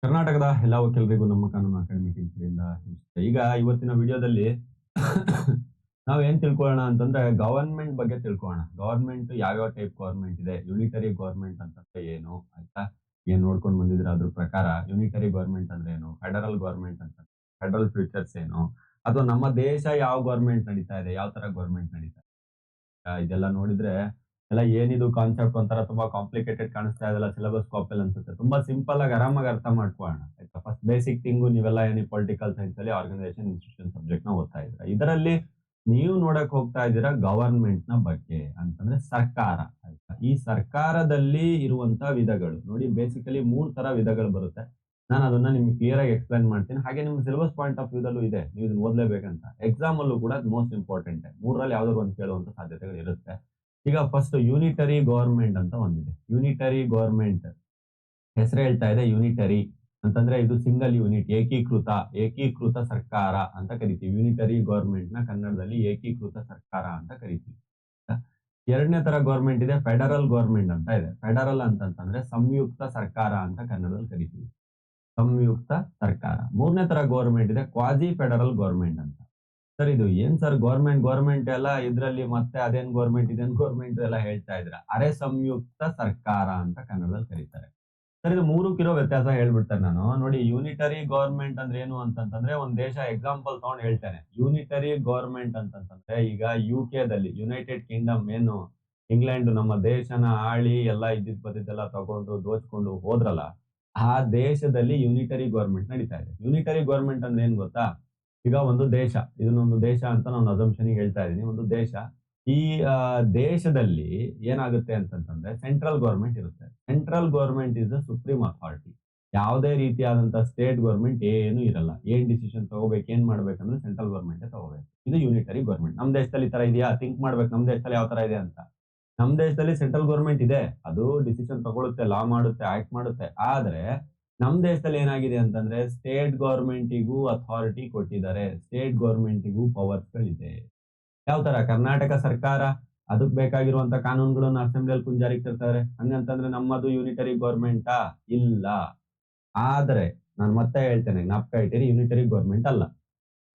ಕರ್ನಾಟಕದ ಎಲ್ಲ ವಕೀಲರಿಗೂ ನಮ್ಮ ಕಾನೂನು ಅಕಾಡೆಮಿ ಟೀಮ್ ಕಡೆಯಿಂದ ನಮಸ್ತೆ. ಈಗ ಇವತ್ತಿನ ವಿಡಿಯೋದಲ್ಲಿ ನಾವೇನ್ ತಿಳ್ಕೊಳ್ಳೋಣ ಅಂತಂದ್ರೆ ಗವರ್ಮೆಂಟ್ ಬಗ್ಗೆ ತಿಳ್ಕೊಳ್ಳೋಣ. ಗವರ್ಮೆಂಟ್ ಯಾವ್ಯಾವ ಟೈಪ್ ಗವರ್ಮೆಂಟ್ ಇದೆ, ಯೂನಿಟರಿ ಗವರ್ಮೆಂಟ್ ಅಂತಂದ್ರೆ ಏನು ಆಯ್ತಾ, ಏನ್ ನೋಡ್ಕೊಂಡು ಬಂದಿದ್ರೆ ಅದ್ರ ಪ್ರಕಾರ ಯೂನಿಟರಿ ಗವರ್ಮೆಂಟ್ ಅಂದ್ರೆ ಏನು, ಫೆಡರಲ್ ಗವರ್ಮೆಂಟ್ ಅಂತ ಫೆಡರಲ್ ಫ್ಯೂಚರ್ಸ್ ಏನು, ಅಥವಾ ನಮ್ಮ ದೇಶ ಯಾವ ಗವರ್ಮೆಂಟ್ ನಡೀತಾ ಇದೆ, ಯಾವ ತರ ಗವರ್ಮೆಂಟ್ ನಡೀತಾ ಇದೆ, ಇದೆಲ್ಲ ನೋಡಿದ್ರೆ ಎಲ್ಲ ಏನಿದು ಕಾನ್ಸೆಪ್ಟ್ ಒಂಥರ ತುಂಬಾ ಕಾಂಪ್ಲಿಕೇಟೆಡ್ ಕಾಣಿಸ್ತಾ ಇದೆಲ್ಲ ಸಿಲೆಬಸ್ ಕಾಪಿ ಅನ್ಸುತ್ತೆ. ತುಂಬಾ ಸಿಂಪಲ್ ಆಗಿ ಆರಾಮಾಗಿ ಅರ್ಥ ಮಾಡ್ಕೊಳ್ಳೋಣ ಆಯ್ತಾ. ಫಸ್ಟ್ ಬೇಸಿಕ್ ಥಿಂಗು ನೀವೆಲ್ಲ ಏನು ಪೊಲಿಟಿಕಲ್ ಸೈನ್ಸ್ ಅಲ್ಲಿ ಆರ್ಗನೈಸೇಷನ್ ಇನ್ಸ್ಟಿಟ್ಯೂಷನ್ ಸಬ್ಜೆಕ್ಟ್ ನ ಓದ್ತಾ ಇದ್ದೀರಾ. ಇದರಲ್ಲಿ ನೀವು ನೋಡಕ್ ಹೋಗ್ತಾ ಇದ್ದೀರಾ ಗವರ್ಮೆಂಟ್ ನ ಬಗ್ಗೆ ಅಂತಂದ್ರೆ ಸರ್ಕಾರ ಆಯ್ತಾ. ಈ ಸರ್ಕಾರದಲ್ಲಿ ಇರುವಂತ ವಿಧಗಳು ನೋಡಿ, ಬೇಸಿಕಲಿ 3 ತರ ವಿಧಗಳು ಬರುತ್ತೆ. ನಾನು ಅದನ್ನ ನಿಮ್ಗೆ ಕ್ಲಿಯರ್ ಆಗಿ ಎಕ್ಸ್ಪ್ಲೈನ್ ಮಾಡ್ತೀನಿ. ಹಾಗೆ ನಿಮ್ಮ ಸಿಲೆಬಸ್ ಪಾಯಿಂಟ್ ಆಫ್ ವ್ಯೂದಲ್ಲೂ ಇದೆ, ನೀವು ಇದನ್ನ ಓದ್ಲೇಬೇಕಂತ. ಎಕ್ಸಾಮ್ ಅಲ್ಲೂ ಕೂಡ ಮೋಸ್ಟ್ ಇಂಪಾರ್ಟೆಂಟ್, 3ರಲ್ಲಿ ಯಾವ್ದಾದ್ರು ಒಂದು ಕೇಳುವಂತ ಸಾಧ್ಯತೆಗಳು ಇರುತ್ತೆ. ಈಗ ಫಸ್ಟ್ ಯೂನಿಟರಿ ಗವರ್ಮೆಂಟ್ ಅಂತ ಒಂದಿದೆ. ಯೂನಿಟರಿ ಗವರ್ಮೆಂಟ್ ಹೆಸರು ಹೇಳ್ತಾ ಇದೆ ಯೂನಿಟರಿ ಅಂತಂದ್ರೆ ಇದು ಸಿಂಗಲ್ ಯೂನಿಟ್, ಏಕೀಕೃತ ಸರ್ಕಾರ ಅಂತ ಕರಿತೀವಿ. ಯೂನಿಟರಿ ಗವರ್ಮೆಂಟ್ ನ ಕನ್ನಡದಲ್ಲಿ ಏಕೀಕೃತ ಸರ್ಕಾರ ಅಂತ ಕರಿತೀವಿ. ಎರಡನೇ ತರ ಗವರ್ಮೆಂಟ್ ಇದೆ ಫೆಡರಲ್ ಗವರ್ಮೆಂಟ್ ಅಂತ ಇದೆ. ಫೆಡರಲ್ ಅಂತಂದ್ರೆ ಸಂಯುಕ್ತ ಸರ್ಕಾರ ಅಂತ ಕನ್ನಡದಲ್ಲಿ ಕರಿತೀವಿ, ಸಂಯುಕ್ತ ಸರ್ಕಾರ. ಮೂರನೇ ತರ ಗವರ್ಮೆಂಟ್ ಇದೆ ಕ್ವಾಸಿ ಫೆಡರಲ್ ಗವರ್ಮೆಂಟ್ ಅಂತ. ಸರ್ ಇದು ಏನ್ ಸರ್ ಗವರ್ಮೆಂಟ್ ಎಲ್ಲ ಇದ್ರಲ್ಲಿ ಮತ್ತೆ ಅದೇನ್ ಗವರ್ಮೆಂಟ್ ಎಲ್ಲ ಹೇಳ್ತಾ ಇದ್ರ, ಅರೆ ಸಂಯುಕ್ತ ಸರ್ಕಾರ ಅಂತ ಕನ್ನಡದಲ್ಲಿ ಕರೀತಾರೆ. ಸರ್ ಇದು ಮೂರಕ್ಕಿರೋ ವ್ಯತ್ಯಾಸ ಹೇಳ್ಬಿಡ್ತೇನೆ ನಾನು. ನೋಡಿ, ಯೂನಿಟರಿ ಗವರ್ಮೆಂಟ್ ಅಂದ್ರೆ ಏನು ಅಂತಂತಂದ್ರೆ ಒಂದ್ ದೇಶ ಎಕ್ಸಾಂಪಲ್ ತಗೊಂಡು ಹೇಳ್ತೇನೆ. ಯೂನಿಟರಿ ಗವರ್ಮೆಂಟ್ ಅಂತಂತಂದ್ರೆ ಈಗ UK ದಲ್ಲಿ ಯುನೈಟೆಡ್ ಕಿಂಗ್ಡಮ್ ಏನು ಇಂಗ್ಲೆಂಡ್ ನಮ್ಮ ದೇಶನ ಆಳಿ ಎಲ್ಲ ಇದ್ದಿದ್ದೆಲ್ಲ ತಗೊಂಡು ದೋಚ್ಕೊಂಡು ಹೋದ್ರಲ್ಲ, ಆ ದೇಶದಲ್ಲಿ ಯೂನಿಟರಿ ಗವರ್ಮೆಂಟ್ ನಡೀತಾ ಇದೆ. ಯೂನಿಟರಿ ಗವರ್ಮೆಂಟ್ ಅಂದ್ರೆ ಏನ್ ಗೊತ್ತಾ, ಈಗ ಒಂದು ದೇಶ, ಇದನ್ನೊಂದು ದೇಶ ಅಂತ ನಾನು ಅಸಂಪ್ಷನ್ ಹೇಳ್ತಾ ಇದ್ದೀನಿ. ಒಂದು ದೇಶ, ಈ ದೇಶದಲ್ಲಿ ಏನಾಗುತ್ತೆ ಅಂತಂತಂದ್ರೆ ಸೆಂಟ್ರಲ್ ಗವರ್ಮೆಂಟ್ ಇರುತ್ತೆ. Central government is the supreme authority. ಯಾವುದೇ ರೀತಿಯಾದಂತಹ ಸ್ಟೇಟ್ ಗವರ್ಮೆಂಟ್ ಏನು ಇರಲ್ಲ. ಏನ್ ಡಿಸಿಷನ್ ತಗೋಬೇಕು, ಏನ್ ಮಾಡ್ಬೇಕಂದ್ರೆ ಸೆಂಟ್ರಲ್ ಗವರ್ಮೆಂಟ್ ತಗೋಬೇಕು. ಇದು ಯೂನಿಟರಿ ಗವರ್ಮೆಂಟ್. ನಮ್ ದೇಶದಲ್ಲಿ ಈ ತರ ಇದೆಯಾ, ಥಿಂಕ್ ಮಾಡ್ಬೇಕು ನಮ್ ದೇಶದಲ್ಲಿ ಯಾವ ತರ ಇದೆ ಅಂತ. ನಮ್ ದೇಶದಲ್ಲಿ ಸೆಂಟ್ರಲ್ ಗವರ್ಮೆಂಟ್ ಇದೆ, ಅದು ಡಿಸಿಷನ್ ತಗೊಳುತ್ತೆ, ಲಾ ಮಾಡುತ್ತೆ, ಆಕ್ಟ್ ಮಾಡುತ್ತೆ. ಆದ್ರೆ ನಮ್ ದೇಶದಲ್ಲಿ ಏನಾಗಿದೆ ಅಂತಂದ್ರೆ ಸ್ಟೇಟ್ ಗವರ್ಮೆಂಟಿಗೂ ಅಥಾರಿಟಿ ಕೊಟ್ಟಿದ್ದಾರೆ, ಸ್ಟೇಟ್ ಗವರ್ಮೆಂಟಿಗೂ ಪವರ್ಸ್ ಗಳಿದೆ. ಯಾವ ತರ ಕರ್ನಾಟಕ ಸರ್ಕಾರ ಅದಕ್ ಬೇಕಾಗಿರುವಂತ ಕಾನೂನುಗಳನ್ನ ಅಸೆಂಬ್ಲಿಯಲ್ಲಿ ಜಾರಿಗೆ ತರ್ತಾರೆ. ಹಂಗಂತಂದ್ರೆ ನಮ್ಮದು ಯೂನಿಟರಿ ಗವರ್ಮೆಂಟಾ? ಇಲ್ಲ. ಆದ್ರೆ ನಾನು ಮತ್ತೆ ಹೇಳ್ತೇನೆ, ಜ್ಞಾಪಕ ಇಟ್ಟಿರಿ, ಯೂನಿಟರಿ ಗವರ್ಮೆಂಟ್ ಅಲ್ಲ.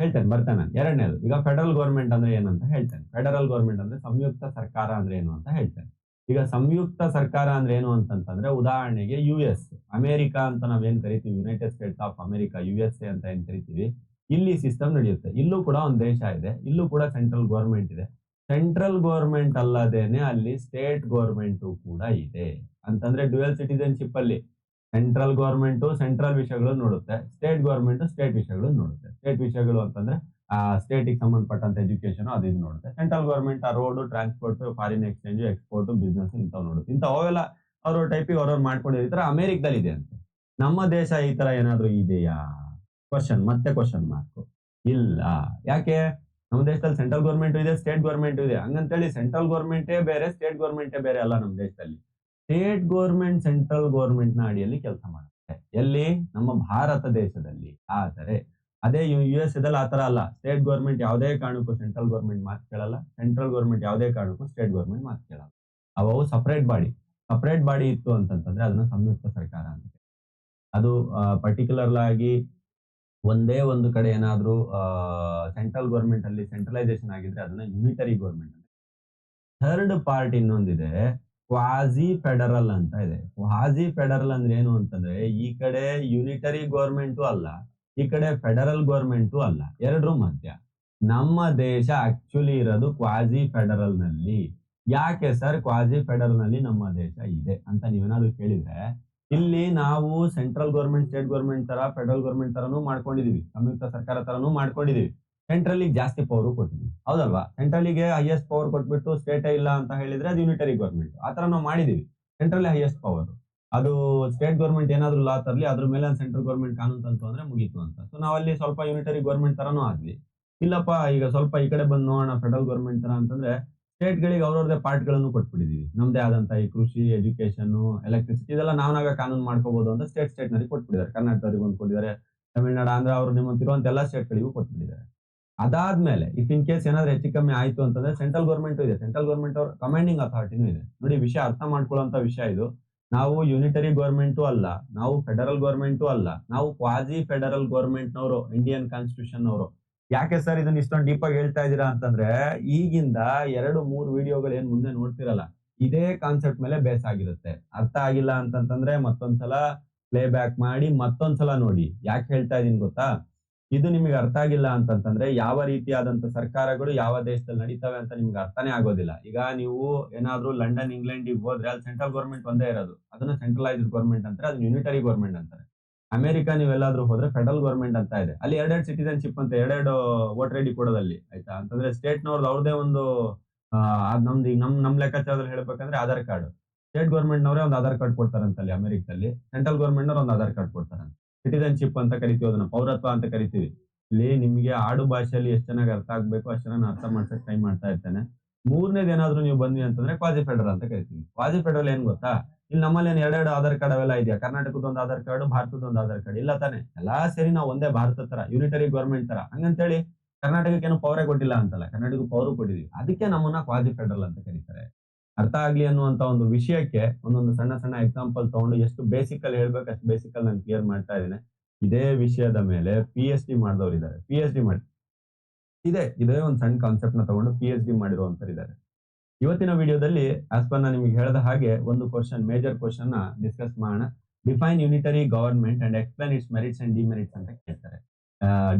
ಹೇಳ್ತೇನೆ, ಬರ್ತೇನೆ. ಎರಡನೇದು, ಈಗ ಫೆಡರಲ್ ಗವರ್ಮೆಂಟ್ ಅಂದ್ರೆ ಏನಂತ ಹೇಳ್ತೇನೆ. ಫೆಡರಲ್ ಗವರ್ಮೆಂಟ್ ಅಂದ್ರೆ ಸಂಯುಕ್ತ ಸರ್ಕಾರ ಅಂದ್ರೆ ಏನು ಅಂತ ಹೇಳ್ತೇನೆ. ಈಗ ಸಂಯುಕ್ತ ಸರ್ಕಾರ ಅಂದ್ರೆ ಏನು ಅಂತಂತಂದ್ರೆ ಉದಾಹರಣೆಗೆ US ಅಮೆರಿಕ ಅಂತ ನಾವೇನ್ ಕರಿತೀವಿ, United States of America, USA ಅಂತ ಏನ್ ಕರಿತೀವಿ, ಇಲ್ಲಿ ಸಿಸ್ಟಮ್ ನಡೆಯುತ್ತೆ. ಇಲ್ಲೂ ಕೂಡ ಒಂದು ದೇಶ ಇದೆ, ಇಲ್ಲೂ ಕೂಡ ಸೆಂಟ್ರಲ್ ಗವರ್ಮೆಂಟ್ ಇದೆ. ಸೆಂಟ್ರಲ್ ಗವರ್ಮೆಂಟ್ ಅಲ್ಲದೇನೆ ಅಲ್ಲಿ ಸ್ಟೇಟ್ ಗವರ್ಮೆಂಟ್ ಕೂಡ ಇದೆ. ಅಂತಂದ್ರೆ ಡ್ಯುಯಲ್ ಸಿಟಿಸನ್ಶಿಪ್ ಅಲ್ಲಿ ಸೆಂಟ್ರಲ್ ಗವರ್ಮೆಂಟ್ ಸೆಂಟ್ರಲ್ ವಿಷಯಗಳು ನೋಡುತ್ತೆ, ಸ್ಟೇಟ್ ಗವರ್ಮೆಂಟ್ ಸ್ಟೇಟ್ ವಿಷಯಗಳು ನೋಡುತ್ತೆ. ಸ್ಟೇಟ್ ವಿಷಯಗಳು ಅಂತಂದ್ರೆ ಸ್ಟೇಟಿಗೆ ಸಂಬಂಧಪಟ್ಟಂತ ಎಜುಕೇಶನ್ ಅದನ್ನ ನೋಡುತ್ತೆ. Central government road, transport, foreign exchange, export, business ಇಂಥವ್ ನೋಡುತ್ತೆ. ಇಂಥವೆಲ್ಲ ಅವ್ರ ಟೈಪಿಗೆ ಅವ್ರವ್ರು ಮಾಡ್ಕೊಂಡಿರ್ತಾರೆ. ಅಮೆರಿಕದಲ್ಲಿ ಇದೆ ಅಂತೆ. ನಮ್ಮ ದೇಶ ಈ ತರ ಏನಾದ್ರು ಇದೆಯಾ? ಮತ್ತೆ ಕ್ವಶನ್ ಮಾರ್ಕ್. ಇಲ್ಲ. ಯಾಕೆ? ನಮ್ಮ ದೇಶದಲ್ಲಿ ಸೆಂಟ್ರಲ್ ಗವರ್ಮೆಂಟ್ ಇದೆ, ಸ್ಟೇಟ್ ಗವರ್ಮೆಂಟ್ ಇದೆ. ಹಂಗಂತೇಳಿ ಸೆಂಟ್ರಲ್ ಗವರ್ಮೆಂಟೇ ಬೇರೆ, ಸ್ಟೇಟ್ ಗವರ್ಮೆಂಟೇ ಬೇರೆ ಅಲ್ಲ. ನಮ್ಮ ದೇಶದಲ್ಲಿ ಸ್ಟೇಟ್ ಗವರ್ಮೆಂಟ್ ಸೆಂಟ್ರಲ್ ಗವರ್ಮೆಂಟ್ ನ ಅಡಿಯಲ್ಲಿ ಕೆಲಸ ಮಾಡುತ್ತೆ. ಎಲ್ಲಿ? ನಮ್ಮ ಭಾರತ ದೇಶದಲ್ಲಿ. ಆದರೆ ಅದೇ US ದಲ್ಲಿ ಆತರ ಅಲ್ಲ. ಸ್ಟೇಟ್ ಗವರ್ಮೆಂಟ್ ಯಾವುದೇ ಕಾರಣಕ್ಕೂ ಸೆಂಟ್ರಲ್ ಗವರ್ಮೆಂಟ್ ಮಾತು ಕೇಳಲ್ಲ, ಸೆಂಟ್ರಲ್ ಗವರ್ಮೆಂಟ್ ಯಾವುದೇ ಕಾರಣಕ್ಕೂ ಸ್ಟೇಟ್ ಗವರ್ಮೆಂಟ್ ಮಾತು ಕೇಳಲ್ಲ. ಅವು ಸಪರೇಟ್ ಬಾಡಿ ಇತ್ತು ಅಂತಂತಂದ್ರೆ ಅದನ್ನ ಸಂಯುಕ್ತ ಸರ್ಕಾರ ಅಂತ. ಅದು ಪರ್ಟಿಕ್ಯುಲರ್ ಆಗಿ ಒಂದೇ ಒಂದು ಕಡೆ ಏನಾದ್ರೂ ಸೆಂಟ್ರಲ್ ಗವರ್ಮೆಂಟ್ ಅಲ್ಲಿ ಸೆಂಟ್ರಲೈಸೇಷನ್ ಆಗಿದ್ರೆ ಅದನ್ನ ಯೂನಿಟರಿ ಗವರ್ಮೆಂಟ್. ಥರ್ಡ್ ಪಾರ್ಟ್ ಇನ್ನೊಂದಿದೆ, ಕ್ವಾಸಿ ಫೆಡರಲ್ ಅಂತ ಇದೆ. ಕ್ವಾಸಿ ಫೆಡರಲ್ ಅಂದ್ರೆ ಏನು ಅಂತಂದ್ರೆ ಈ ಕಡೆ ಯೂನಿಟರಿ ಗವರ್ಮೆಂಟು ಅಲ್ಲ, ಈ ಕಡೆ ಫೆಡರಲ್ ಗವರ್ಮೆಂಟು ಅಲ್ಲ, ಎರಡರ ಮಧ್ಯ ನಮ್ಮ ದೇಶ ಆಕ್ಚುಲಿ ಇರೋದು ಕ್ವಾಸಿ ಫೆಡರಲ್ ನಲ್ಲಿ. ಯಾಕೆ ಸರ್ ಕ್ವಾಸಿ ಫೆಡರಲ್ ನಲ್ಲಿ ನಮ್ಮ ದೇಶ ಇದೆ ಅಂತ ನೀವೇನಾದ್ರು ಕೇಳಿದ್ರೆ, ಇಲ್ಲಿ ನಾವು ಸೆಂಟ್ರಲ್ ಗವರ್ಮೆಂಟ್, ಸ್ಟೇಟ್ ಗವರ್ಮೆಂಟ್ ತರ, ಫೆಡರಲ್ ಗವರ್ಮೆಂಟ್ ತರನು ಮಾಡ್ಕೊಂಡಿದೀವಿ, ಸಂಯುಕ್ತ ಸರ್ಕಾರ ತರನು ಮಾಡ್ಕೊಂಡಿದೀವಿ. ಸೆಂಟ್ರಲಿಗೆ ಜಾಸ್ತಿ ಪವರ್ ಕೊಟ್ಟಿದ್ವಿ, ಹೌದಲ್ವಾ? ಸೆಂಟ್ರಲಿಗೆ ಹೈಯೆಸ್ಟ್ ಪವರ್ ಕೊಟ್ಬಿಟ್ಟು ಸ್ಟೇಟ್ ಇಲ್ಲ ಅಂತ ಹೇಳಿದ್ರೆ ಅದು ಯೂನಿಟರಿ ಗವರ್ಮೆಂಟ್. ಆತರ ನಾವು ಮಾಡಿದೀವಿ. ಸೆಂಟ್ರಲ್ ಹೈಯೆಸ್ಟ್ ಪವರ್, ಅದು ಸ್ಟೇಟ್ ಗವರ್ಮೆಂಟ್ ಏನಾದ್ರು ಲಾ ತರಲಿ ಅದ್ರ ಮೇಲೆ ಸೆಂಟ್ರಲ್ ಗವರ್ಮೆಂಟ್ ಕಾನೂನು ತಂತು ಅಂದ್ರೆ ಮುಗೀತು ಅಂತ. ಸೊ ನಾವಲ್ಲಿ ಸ್ವಲ್ಪ ಯೂನಿಟರಿ ಗವರ್ಮೆಂಟ್ ತರನೂ ಆದ್ವಿ. ಇಲ್ಲಪ್ಪ ಈಗ ಸ್ವಲ್ಪ ಈ ಕಡೆ ಬಂದು ನೋಡೋಣ ಫೆಡರಲ್ ಗವರ್ಮೆಂಟ್ ತರ ಅಂತಂದ್ರೆ ಸ್ಟೇಟ್ ಗಳಿಗೆ ಅವ್ರವ್ರದೇ ಪಾರ್ಟ್ ಗಳನ್ನು ಕೊಟ್ಬಿಟ್ಟಿದೀವಿ. ನಮ್ದೇ ಆದಂತ ಈ ಕೃಷಿ, ಎಜುಕೇಶನ್, ಎಲೆಕ್ಟ್ರಿಸಿಟಿ ಇದೆಲ್ಲ ನಾವನಾಗ ಕಾನೂನು ಮಾಡ್ಕೋಬಹುದು ಅಂತ ಸ್ಟೇಟ್ ನಲ್ಲಿ ಕೊಟ್ಬಿಟ್ಟಿದ್ದಾರೆ. ಕರ್ನಾಟಕದವರಿಗೆ ಒಂದು ಕೊಟ್ಟಿದ್ದಾರೆ, ತಮಿಳ್ನಾಡು, ಆಂಧ್ರ ಅವರು ನಿಮ್ಮಂತಿರುವಂತ ಎಲ್ಲಾ ಸ್ಟೇಟ್ ಗಳಿಗೂ ಕೊಟ್ಬಿಟ್ಟಿದ್ದಾರೆ. ಅದಾದ್ಮೇಲೆ ಇಫ್ ಇನ್ ಕೇಸ್ ಏನಾದ್ರು ಹೆಚ್ಚು ಕಮ್ಮಿ ಆಯ್ತು ಅಂತಂದ್ರೆ ಸೆಂಟ್ರಲ್ ಗವರ್ಮೆಂಟ್ ಇದೆ, ಸೆಂಟ್ರಲ್ ಗವರ್ಮೆಂಟ್ ಅವ್ರ ಕಮಾಂಡಿಂಗ್ ಅಥಾರಿಟಿನೂ ಇದೆ. ನೋಡಿ, ವಿಷಯ ಅರ್ಥ ಮಾಡ್ಕೊಳ್ಳುವಂತ ವಿಷಯ ಇದು. ನಾವು ಯೂನಿಟರಿ ಗೌರ್ಮೆಂಟು ಅಲ್ಲ, ನಾವು ಫೆಡರಲ್ ಗೌರ್ಮೆಂಟು ಅಲ್ಲ, ನಾವು ಕ್ವಾಸಿ ಫೆಡರಲ್ ಗೌರ್ಮೆಂಟ್ ನವರು, ಇಂಡಿಯನ್ ಕಾನ್ಸ್ಟಿಟ್ಯೂಷನ್ ನವರು. ಯಾಕೆ ಸರ್ ಇದನ್ನ ಇಷ್ಟೊಂದು ಡೀಪ್ ಆಗಿ ಹೇಳ್ತಾ ಇದ್ದೀರಾ ಅಂತಂದ್ರೆ, ಈಗಿಂದ 2-3 ವಿಡಿಯೋಗಳು ಏನ್ ಮುಂದೆ ನೋಡ್ತಿರಲ್ಲ, ಇದೇ ಕಾನ್ಸೆಪ್ಟ್ ಮೇಲೆ ಬೇಸ್ ಆಗಿರುತ್ತೆ. ಅರ್ಥ ಆಗಿಲ್ಲ ಅಂತಂತಂದ್ರೆ ಮತ್ತೊಂದ್ಸಲ ಪ್ಲೇ ಬ್ಯಾಕ್ ಮಾಡಿ ಮತ್ತೊಂದ್ಸಲ ನೋಡಿ. ಯಾಕೆ ಹೇಳ್ತಾ ಇದೀನಿ ಗೊತ್ತಾ? ಇದು ನಿಮಗೆ ಅರ್ಥ ಆಗಿಲ್ಲ ಅಂತಂತಂದ್ರೆ ಯಾವ ರೀತಿಯಾದಂತ ಸರ್ಕಾರಗಳು ಯಾವ ದೇಶದಲ್ಲಿ ನಡೀತವೆ ಅಂತ ನಿಮ್ಗೆ ಅರ್ಥನೇ ಆಗೋದಿಲ್ಲ. ಈಗ ನೀವು ಏನಾದ್ರೂ ಲಂಡನ್, ಇಂಗ್ಲೆಂಡಿಗೆ ಹೋದ್ರೆ ಅಲ್ಲಿ ಸೆಂಟ್ರಲ್ ಗೌರ್ಮೆಂಟ್ ಒಂದೇ ಇರೋದು. ಅದನ್ನ ಸೆಂಟ್ರಲೈಸ್ಡ್ ಗೌರ್ಮೆಂಟ್ ಅಂತಾರೆ, ಅದನ್ನ ಯೂನಿಟರಿ ಗೌರ್ಮೆಂಟ್ ಅಂತಾರೆ. ಅಮೆರಿಕ ನೀವೆಲ್ಲಾದ್ರೂ ಹೋದ್ರೆ ಫೆಡರಲ್ ಗೌರ್ಮೆಂಟ್ ಅಂತ ಇದೆ. ಅಲ್ಲಿ ಎರಡೆರಡು ಸಿಟಿಸನ್ಶಿಪ್ ಅಂತ ಎರಡೆರಡು ವೋಟರ್ ಐಡಿ ಕೊಡೋದಲ್ಲಿ ಆಯ್ತಾ. ಅಂತಂದ್ರೆ ಸ್ಟೇಟ್ ನವ್ರದ್ದು ಅವ್ರದೇ ಒಂದು ಅದ್ ನಮ್ದು ಈಗ ನಮ್ ಲೆಕ್ಕಾಚಾರದಲ್ಲಿ ಹೇಳ್ಬೇಕಂದ್ರೆ ಆಧಾರ್ ಕಾರ್ಡ್. ಸ್ಟೇಟ್ ಗೌರ್ಮೆಂಟ್ ನವರೇ ಒಂದು ಆಧಾರ್ ಕಾರ್ಡ್ ಕೊಡ್ತಾರಂತಲ್ಲಿ ಅಮೆರಿಕದಲ್ಲಿ. ಸೆಂಟ್ರಲ್ ಗೌರ್ಮೆಂಟ್ ನವರು ಒಂದು ಆಧಾರ್ ಕಾರ್ಡ್ ಕೊಡ್ತಾರಂತೆ. ಸಿಟಿಸನ್ಶಿಪ್ ಅಂತ ಕರಿತೀವಿ, ಅದನ್ನ ಪೌರತ್ವ ಅಂತ ಕರಿತೀವಿ. ಇಲ್ಲಿ ನಿಮ್ಗೆ ಆಡು ಭಾಷೆಯಲ್ಲಿ ಎಷ್ಟು ಚೆನ್ನಾಗಿ ಅರ್ಥ ಆಗ್ಬೇಕು ಅಷ್ಟು ನಾನು ಅರ್ಥ ಮಾಡ್ಸಕ್ ಟ್ರೈ ಮಾಡ್ತಾ ಇರ್ತೇನೆ. ಮೂರನೇದು ಏನಾದ್ರು ನೀವು ಬಂದ್ವಿ ಅಂತಂದ್ರೆ ಕ್ವಾಸಿ ಫೆಡರಲ್ ಅಂತ ಕರಿತೀವಿ. ಕ್ವಾಸಿ ಫೆಡರಲ್ ಏನ್ ಗೊತ್ತಾ? ಇಲ್ಲಿ ನಮ್ಮಲ್ಲಿ ಏನ್ ಎರಡೆರಡು ಆಧಾರ್ ಕಾರ್ಡ್ ಅವೆಲ್ಲ ಇದೆಯಾ? ಕರ್ನಾಟಕದ ಒಂದು ಆಧಾರ್ ಕಾರ್ಡ್, ಭಾರತದ ಒಂದು ಆಧಾರ್ ಕಾರ್ಡ್ ಇಲ್ಲ ತಾನೆ? ಎಲ್ಲಾ ಸೇರಿ ನಾವು ಒಂದೇ ಭಾರತ ತರ, ಯೂನಿಟರಿ ಗೌರ್ಮೆಂಟ್ ತರ. ಹಂಗಂತೇಳಿ ಕರ್ನಾಟಕಕ್ಕೆ ಏನು ಪವರೇ ಕೊಟ್ಟಿಲ್ಲ ಅಂತಲ್ಲ, ಕರ್ನಾಟಕ ಪವರ್ ಕೊಟ್ಟಿದೀವಿ. ಅದಕ್ಕೆ ನಮ್ಮನ್ನ ಕ್ವಾಸಿ ಫೆಡರಲ್ ಅಂತ ಕರೀತಾರೆ. ಅರ್ಥ ಆಗ್ಲಿ ಅನ್ನುವಂತ ಒಂದು ವಿಷಯಕ್ಕೆ ಒಂದೊಂದು ಸಣ್ಣ ಸಣ್ಣ ಎಕ್ಸಾಂಪಲ್ ತಗೊಂಡು ಎಷ್ಟು ಬೇಸಿಕ್ ಅಲ್ಲಿ ಹೇಳ್ಬೇಕು ಅಷ್ಟು ಬೇಸಿಕ್ ಅಲ್ಲಿ ನಾನು ಕ್ಲಿಯರ್ ಮಾಡ್ತಾ ಇದ್ದೀನಿ. ಇದೇ ವಿಷಯದ ಮೇಲೆ PhD ಮಾಡಿದವರು ಇದ್ದಾರೆ. PhD ಮಾಡಿ ಇದೇ ಒಂದು ಸಣ್ಣ ಕಾನ್ಸೆಪ್ಟ್ ನ ತಗೊಂಡು PhD ಮಾಡಿರುವಂತರು ಇದ್ದಾರೆ. ಇವತ್ತಿನ ವಿಡಿಯೋದಲ್ಲಿ ಆಸ್ ಪರ್ ನಾನು ನಿಮಗೆ ಹೇಳಿದ ಹಾಗೆ ಒಂದು ಕ್ವಶನ್, ಮೇಜರ್ ಕ್ವಶನ್ ನ ಡಿಸ್ಕಸ್ ಮಾಡೋಣ. Define unitary government and explain it's merits and demerits ಅಂತ ಕೇಳ್ತಾರೆ.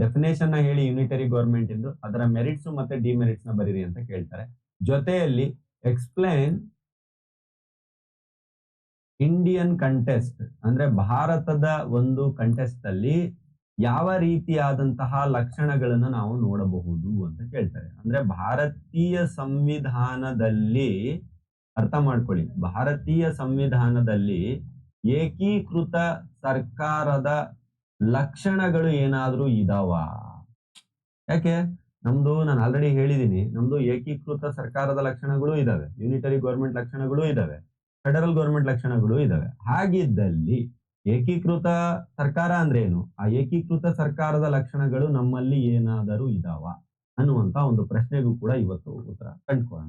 ಡೆಫಿನೇಷನ್ ನ ಹೇಳಿ ಯೂನಿಟರಿ ಗವರ್ಮೆಂಟ್ ಎಂದು, ಅದರ ಮೆರಿಟ್ಸ್ ಮತ್ತೆ ಡಿಮೆರಿಟ್ಸ್ ನ ಬರೀರಿ ಅಂತ ಕೇಳ್ತಾರೆ. ಜೊತೆಯಲ್ಲಿ ಎಕ್ಸ್ಪ್ಲೈನ್ ಇಂಡಿಯನ್ ಕಂಟೆಸ್ಟ್ ಅಂದ್ರೆ ಭಾರತದ ಒಂದು ಕಂಟೆಸ್ಟ್ ಅಲ್ಲಿ ಯಾವ ರೀತಿಯಾದಂತಹ ಲಕ್ಷಣಗಳನ್ನು ನಾವು ನೋಡಬಹುದು ಅಂತ ಕೇಳ್ತಾರೆ. ಅಂದ್ರೆ ಭಾರತೀಯ ಸಂವಿಧಾನದಲ್ಲಿ, ಅರ್ಥ ಮಾಡ್ಕೊಳ್ಳಿ, ಭಾರತೀಯ ಸಂವಿಧಾನದಲ್ಲಿ ಏಕೀಕೃತ ಸರ್ಕಾರದ ಲಕ್ಷಣಗಳು ಏನಾದ್ರೂ ಇದಾವ? ಯಾಕೆ ನಮ್ದು, ನಾನು ಆಲ್ರೆಡಿ ಹೇಳಿದೀನಿ, ನಮ್ದು ಏಕೀಕೃತ ಸರ್ಕಾರದ ಲಕ್ಷಣಗಳು ಇದಾವೆ, ಯೂನಿಟರಿ ಗೌರ್ಮೆಂಟ್ ಲಕ್ಷಣಗಳು ಇದಾವೆ, ಫೆಡರಲ್ ಗೌರ್ಮೆಂಟ್ ಲಕ್ಷಣಗಳು ಇದಾವೆ. ಹಾಗಿದ್ದಲ್ಲಿ ಏಕೀಕೃತ ಸರ್ಕಾರ ಅಂದ್ರೆ ಏನು? ಆ ಏಕೀಕೃತ ಸರ್ಕಾರದ ಲಕ್ಷಣಗಳು ನಮ್ಮಲ್ಲಿ ಏನಾದರೂ ಇದಾವ ಅನ್ನುವಂತ ಒಂದು ಪ್ರಶ್ನೆಗೂ ಕೂಡ ಇವತ್ತು ಉತ್ತರ ಕಂಡುಕೊಳ್ಳೋಣ.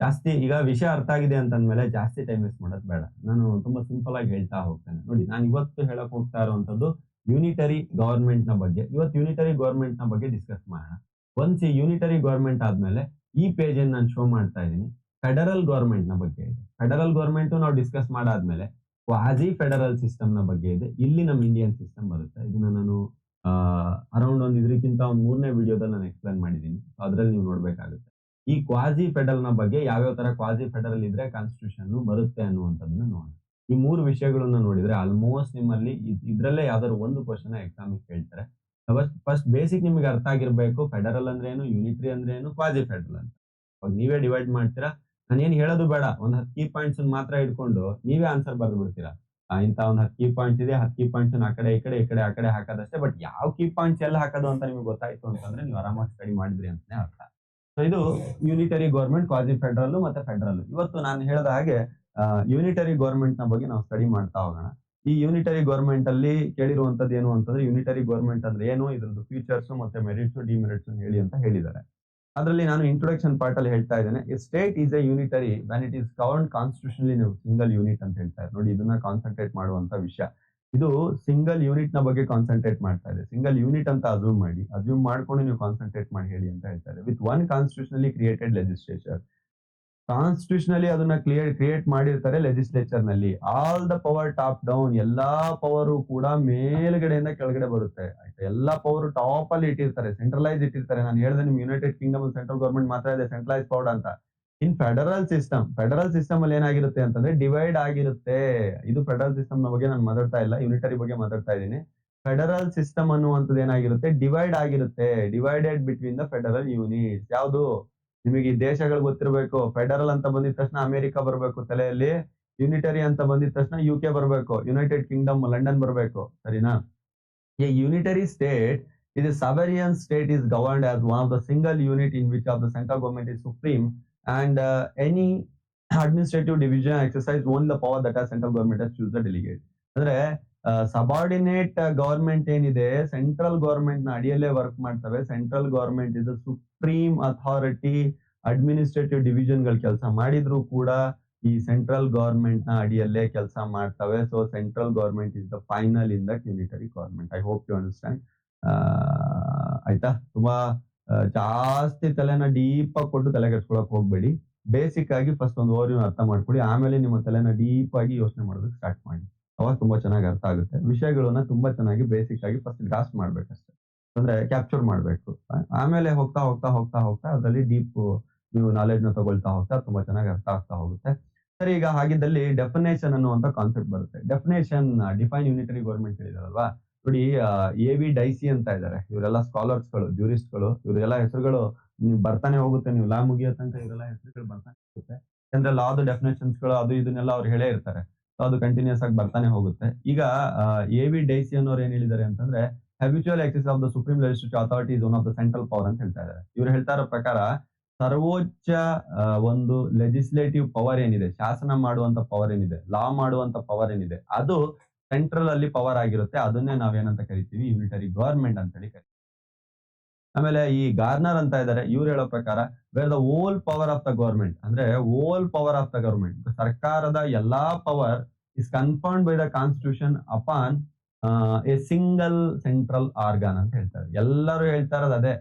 ಜಾಸ್ತಿ ಈಗ ವಿಷಯ ಅರ್ಥ ಆಗಿದೆ ಅಂತಂದ್ಮೇಲೆ ಜಾಸ್ತಿ ಟೈಮ್ ವೇಸ್ಟ್ ಮಾಡೋದು ಬೇಡ. ನಾನು ತುಂಬಾ ಸಿಂಪಲ್ ಆಗಿ ಹೇಳ್ತಾ ಹೋಗ್ತೇನೆ. ನೋಡಿ, ನಾನು ಇವತ್ತು ಹೇಳಕ್ ಹೋಗ್ತಾ ಇರುವಂತದ್ದು ಯೂನಿಟರಿ ಗವರ್ಮೆಂಟ್ ನ ಬಗ್ಗೆ. ಇವತ್ತು ಯೂನಿಟರಿ ಗವರ್ಮೆಂಟ್ ನ ಬಗ್ಗೆ ಡಿಸ್ಕಸ್ ಮಾಡೋಣ. ಒನ್ಸ್ ಈ ಯೂನಿಟರಿ ಗವರ್ಮೆಂಟ್ ಆದ್ಮೇಲೆ ಈ ಪೇಜ್ ಅನ್ನು ನಾನು ಶೋ ಮಾಡ್ತಾ ಇದ್ದೀನಿ, ಫೆಡರಲ್ ಗವರ್ಮೆಂಟ್ ನ ಬಗ್ಗೆ ಇದೆ. ಫೆಡರಲ್ ಗವರ್ಮೆಂಟ್ ನಾವು ಡಿಸ್ಕಸ್ ಮಾಡಾದ್ಮೇಲೆ ಕ್ವಾಸಿ ಫೆಡರಲ್ ಸಿಸ್ಟಮ್ ನ ಬಗ್ಗೆ ಇದೆ. ಇಲ್ಲಿ ನಮ್ಮ ಇಂಡಿಯನ್ ಸಿಸ್ಟಮ್ ಬರುತ್ತೆ. ಇದನ್ನ ನಾನು ಅರೌಂಡ್ ಒಂದು ಇದಕ್ಕಿಂತ ಒಂದು 3ನೇ ವಿಡಿಯೋದಲ್ಲಿ ನಾನು ಎಕ್ಸ್ಪ್ಲೈನ್ ಮಾಡಿದ್ದೀನಿ. ಅದ್ರಲ್ಲಿ ನೀವು ನೋಡ್ಬೇಕಾಗುತ್ತೆ. ಈ ಕ್ವಾಸಿ ಫೆಡರಲ್ ನ ಬಗ್ಗೆ ಯಾವ್ಯಾವ ತರ ಕ್ವಾಸಿ ಫೆಡರಲ್ ಇದ್ರೆ ಕಾನ್ಸ್ಟಿಟ್ಯೂಷನ್ ಬರುತ್ತೆ ಅನ್ನುವಂಥದ್ದನ್ನ ನೋಡೋಣ. ಈ 3 ವಿಷಯಗಳನ್ನ ನೋಡಿದ್ರೆ ಆಲ್ಮೋಸ್ಟ್ ನಿಮ್ಮಲ್ಲಿ ಇದ್ರಲ್ಲೇ ಯಾವ್ದಾದ್ರು ಒಂದು ಕ್ವಶನ್ ಎಕ್ಸಾಮ್ ಕೇಳ್ತಾರೆ. ಫಸ್ಟ್ ಬೇಸಿಕ್ ನಿಮಗೆ ಅರ್ಥ ಆಗಿರ್ಬೇಕು, ಫೆಡರಲ್ ಅಂದ್ರೆ ಏನು, ಯೂನಿಟರಿ ಅಂದ್ರೆ ಏನು, ಕ್ವಾಸಿ ಫೆಡರಲ್ ಅಂತ. ಅವಾಗ ನೀವೇ ಡಿವೈಡ್ ಮಾಡ್ತೀರಾ. ನಾನು ಏನ್ ಹೇಳೋದು ಬೇಡ, ಒಂದ್ 10 ಕೀ ಪಾಯಿಂಟ್ಸ್ ಮಾತ್ರ ಇಟ್ಕೊಂಡು ನೀವೇ ಆನ್ಸರ್ ಬರೆದು ಬಿಡ್ತೀರಾ. ಇಂತ ಒಂದ್ 10 ಕೀ ಪಾಯಿಂಟ್ಸ್ ಇದೆ, 10 ಕೀ ಪಾಯಿಂಟ್ಸ್ ಆ ಕಡೆ ಈ ಕಡೆ ಆ ಕಡೆ ಹಾಕೋದಷ್ಟೇ. ಬಟ್ ಯಾವ ಕೀ ಪಾಯಿಂಟ್ಸ್ ಎಲ್ಲ ಹಾಕೋದು ಅಂತ ನಿಮ್ಗೆ ಗೊತ್ತಾಯ್ತು ಅಂತಂದ್ರೆ ನೀವು ಆರಾಮಾಗಿ ಸ್ಟಡಿ ಮಾಡಿದ್ರಿ ಅಂತಾನೆ ಅರ್ಥ. ಸೊ ಇದು ಯೂನಿಟರಿ ಗೌರ್ಮೆಂಟ್, ಕ್ವಾಸಿ ಫೆಡರಲ್ ಮತ್ತೆ ಫೆಡರಲ್. ಇವತ್ತು ನಾನು ಹೇಳಿದ ಹಾಗೆ ಯೂನಿಟರಿ ಗೌರ್ಮೆಂಟ್ ನ ಬಗ್ಗೆ ನಾವು ಸ್ಟಡಿ ಮಾಡ್ತಾ ಹೋಗೋಣ. ಈ ಯೂನಿಟರಿ ಗೌರ್ಮೆಂಟ್ ಅಲ್ಲಿ ಕೇಳಿರುವಂತದ್ದು ಏನು ಅಂತಂದ್ರೆ, ಯೂನಿಟರಿ ಗೌರ್ಮೆಂಟ್ ಅಂದ್ರೆ ಏನು, ಇದ್ರದ್ದು ಫೀಚರ್ಸ್ ಮತ್ತೆ ಮೆರಿಟ್ಸ್ ಡಿಮೆರಿಟ್ಸ್ ಹೇಳಿ ಅಂತ ಹೇಳಿದ್ದಾರೆ. ಅದರಲ್ಲಿ ನಾನು ಇಂಟ್ರೊಡಕ್ಷನ್ ಪಾರ್ಟ್ ಅಲ್ಲಿ ಹೇಳ್ತಾ ಇದ್ದೇನೆ, state is A unitary van it is governed constitutionally single unit ಅಂತ ಹೇಳ್ತಾರೆ. ನೋಡಿ, ಇದನ್ನ ಕಾನ್ಸಂಟ್ರೇಟ್ ಮಾಡುವಂತ ವಿಷಯ. ಇದು ಸಿಂಗಲ್ ಯೂನಿಟ್ ನ ಬಗ್ಗೆ ಕಾನ್ಸಂಟ್ರೇಟ್ ಮಾಡ್ತಾ ಇದೆ. ಸಿಂಗಲ್ ಯೂನಿಟ್ ಅಂತ ಅಸ್ಯೂಮ್ ಮಾಡ್ಕೊಂಡು ನೀವು ಕಾನ್ಸಂಟ್ರೇಟ್ ಮಾಡಿ ಹೇಳಿ ಅಂತ ಹೇಳ್ತಾರೆ. With one constitutionally created legislature, constitutionally ಅದನ್ನ ಕ್ರಿಯೇಟ್ ಮಾಡಿರ್ತಾರೆ ಲೆಜಿಸ್ಲೇಚರ್ ನಲ್ಲಿ. All the power top down, ಎಲ್ಲಾ ಪವರು ಕೂಡ ಮೇಲ್ಗಡೆಯಿಂದ ಕೆಳಗಡೆ ಬರುತ್ತೆ. ಆಯ್ತಾ, ಎಲ್ಲಾ ಪವರ್ ಟಾಪ್ ಅಲ್ಲಿ ಇಟ್ಟಿರ್ತಾರೆ, ಸೆಂಟ್ರಲೈಸ್ ಇಟ್ಟಿರ್ತಾರೆ. ನಾನು ಹೇಳಿದೆ ನಿಮ್ಗೆ ಯುನೈಟೆಡ್ ಕಿಂಗ್ಡಮ್ ಸೆಂಟ್ರಲ್ ಗವರ್ಮೆಂಟ್ ಮಾತ್ರ ಇದೆ ಸೆಂಟ್ರಲೈಸ್ ಪವರ್ ಅಂತ. ಇನ್ ಫೆಡರಲ್ ಸಿಸ್ಟಮ್ ಅಲ್ಲಿ ಏನಾಗಿರುತ್ತೆ ಅಂತಂದ್ರೆ ಡಿವೈಡ್ ಆಗಿರುತ್ತೆ. ಇದು ಫೆಡರಲ್ ಸಿಸ್ಟಮ್ ನ ಬಗ್ಗೆ ನಾನು ಮಾತಾಡ್ತಾ ಇಲ್ಲ, ಯೂನಿಟರಿ ಬಗ್ಗೆ ಮಾತಾಡ್ತಾ ಇದ್ದೀನಿ. ಫೆಡರಲ್ ಸಿಸ್ಟಮ್ ಅನ್ನುವಂಥದ್ದು ಏನಾಗಿರುತ್ತೆ, ಡಿವೈಡ್ ಆಗಿರುತ್ತೆ. Divided between the federal units. ಯಾವುದು ನಿಮಗೆ ಈ ದೇಶಗಳು ಗೊತ್ತಿರಬೇಕು. ಫೆಡರಲ್ ಅಂತ ಬಂದಿದ ತಕ್ಷಣ ಅಮೆರಿಕ ಬರಬೇಕು ತಲೆಯಲ್ಲಿ, ಯೂನಿಟರಿ ಅಂತ ಬಂದಿದ ತಕ್ಷಣ UK ಬರಬೇಕು, ಯುನೈಟೆಡ್ ಕಿಂಗ್ಡಮ್ ಲಂಡನ್ ಬರಬೇಕು, ಸರಿನಾ? A unitary state is a sovereign state is governed as one of the single unit in which of the central government is supreme and any administrative division exercise only the power that a central government has choose the delegate. ಅಂದ್ರೆ subordinate government ಏನಿದೆ, central government ನ ಅಡಿಯಲ್ಲೇ work ಮಾಡ್ತವೆ. Central government ಇದು supreme authority, administrative division ಗಳು ಕೆಲಸ ಮಾಡಿದ್ರು ಕೂಡ ಈ ಸೆಂಟ್ರಲ್ ಗವರ್ಮೆಂಟ್ ನ ಅಡಿಯಲ್ಲೇ ಕೆಲಸ ಮಾಡ್ತವೆ. So central government is the final in that unitary government. I hope you understand. ಆಯ್ತಾ? ತುಂಬಾ ಜಾಸ್ತಿ ತಲೆನ ಡೀಪ್ ಆಗಿ ಕೊಟ್ಟು ತಲೆ ಕೆಡ್ಸ್ಕೊಳಕ್ ಹೋಗ್ಬೇಡಿ. ಬೇಸಿಕ್ ಆಗಿ ಫಸ್ಟ್ ಒಂದು ಓವರ್‌ವ್ಯೂ ಅರ್ಥ ಮಾಡ್ಕೊಳ್ಳಿ. ಆಮೇಲೆ ನಿಮ್ಮ ತಲೆನ ಡೀಪ್ ಆಗಿ ಯೋಚನೆ ಮಾಡೋದಕ್ಕೆ ಸ್ಟಾರ್ಟ್ ಮಾಡಿ. ಅವಾಗ ತುಂಬಾ ಚೆನ್ನಾಗಿ ಅರ್ಥ ಆಗುತ್ತೆ. ವಿಷಯಗಳನ್ನ ತುಂಬಾ ಚೆನ್ನಾಗಿ ಬೇಸಿಕ್ ಆಗಿ ಫಸ್ಟ್ ಗ್ರಾಸ್ಪ್ ಮಾಡ್ಬೇಕಷ್ಟೇ. ಅಂದ್ರೆ ಕ್ಯಾಪ್ಚರ್ ಮಾಡ್ಬೇಕು. ಆಮೇಲೆ ಹೋಗ್ತಾ, ಹೋಗ್ತಾ, ಹೋಗ್ತಾ, ಹೋಗ್ತಾ ಅದ್ರಲ್ಲಿ ಡೀಪ್ ನೀವು ನಾಲೆಡ್ಜ್‌ನ ತಗೊಳ್ತಾ ಹೋಗ್ತಾ ತುಂಬಾ ಚೆನ್ನಾಗಿ ಅರ್ಥ ಆಗ್ತಾ ಹೋಗುತ್ತೆ. ಸರಿ, ಈಗ ಹಾಗಿದ್ದಲ್ಲಿ ಡೆಫಿನೇಷನ್ ಅನ್ನುವಂತ ಕಾನ್ಸೆಪ್ಟ್ ಬರುತ್ತೆ. ಡಿಫೈನ್ ಯೂನಿಟರಿ ಗವರ್ಮೆಂಟ್ ಹೇಳಿದಾರಲ್ವಾ? ನೋಡಿ, ಎ.ವಿ. ಡೈಸಿ ಅಂತ ಇದ್ದಾರೆ. ಇವರೆಲ್ಲ ಸ್ಕಾಲರ್ಸ್‌ಗಳು, ಜ್ಯೂರಿಸ್ಟ್‌ಗಳು. ಇವರೆಲ್ಲ ಹೆಸರುಗಳು ಬರ್ತಾನೆ ಹೋಗುತ್ತೆ. ನೀವು ಲಾ ಮುಗಿಯೋ ತನಕ ಇವರೆಲ್ಲ ಹೆಸರುಗಳು ಬರ್ತಾನೆ ಹೋಗುತ್ತೆ. ಯಾಕಂದ್ರೆ ಲಾದು ಡೆಫಿನೇಷನ್ಸ್‌ಗಳು ಅದು ಇದನ್ನೆಲ್ಲ ಅವ್ರು ಹೇಳೇ ಇರ್ತಾರೆ. ಸೊ ಅದು ಕಂಟಿನ್ಯೂಸ್ ಆಗಿ ಬರ್ತಾನೆ ಹೋಗುತ್ತೆ. ಈಗ ಎ.ವಿ. ಡೈಸಿ ಅನ್ನೋರು ಏನ್ ಹೇಳಿದ್ದಾರೆ ಅಂತಂದ್ರೆ, habitual excess of the supreme legislative authority is one of the central power ಅಂತ ಹೇಳ್ತಾ ಇದ್ದಾರೆ. ಇವ್ರು ಹೇಳ್ತಾ ಇರೋ ಪ್ರಕಾರ ಸರ್ವೋಚ್ಚ ಒಂದು ಲೆಜಿಸ್ಲೇಟಿವ್ ಪವರ್ ಏನಿದೆ, ಶಾಸನ ಮಾಡುವಂತ ಪವರ್ ಏನಿದೆ, ಲಾ ಮಾಡುವಂತ ಪವರ್ ಏನಿದೆ, ಅದು ಸೆಂಟ್ರಲ್ ಅಲ್ಲಿ ಪವರ್ ಆಗಿರುತ್ತೆ. ಅದನ್ನೇ ನಾವೇನಂತ ಕರಿತೀವಿ, ಯೂನಿಟರಿ ಗವರ್ಮೆಂಟ್ ಅಂತ ಹೇಳಿ ಕರಿತೀವಿ. ಆಮೇಲೆ ಈ ಗಾರ್ನರ್ ಅಂತ ಇದ್ದಾರೆ. ಇವ್ರು ಹೇಳೋ ಪ್ರಕಾರ where the whole power of the government, ಅಂದ್ರೆ whole power of the government, ಸರ್ಕಾರದ ಎಲ್ಲಾ power is confirmed by the constitution upon a single central organ ಅಂತ ಹೇಳ್ತಾರೆ. ಎಲ್ಲರೂ ಹೇಳ್ತಾ ಇರೋದು ಅದೇ,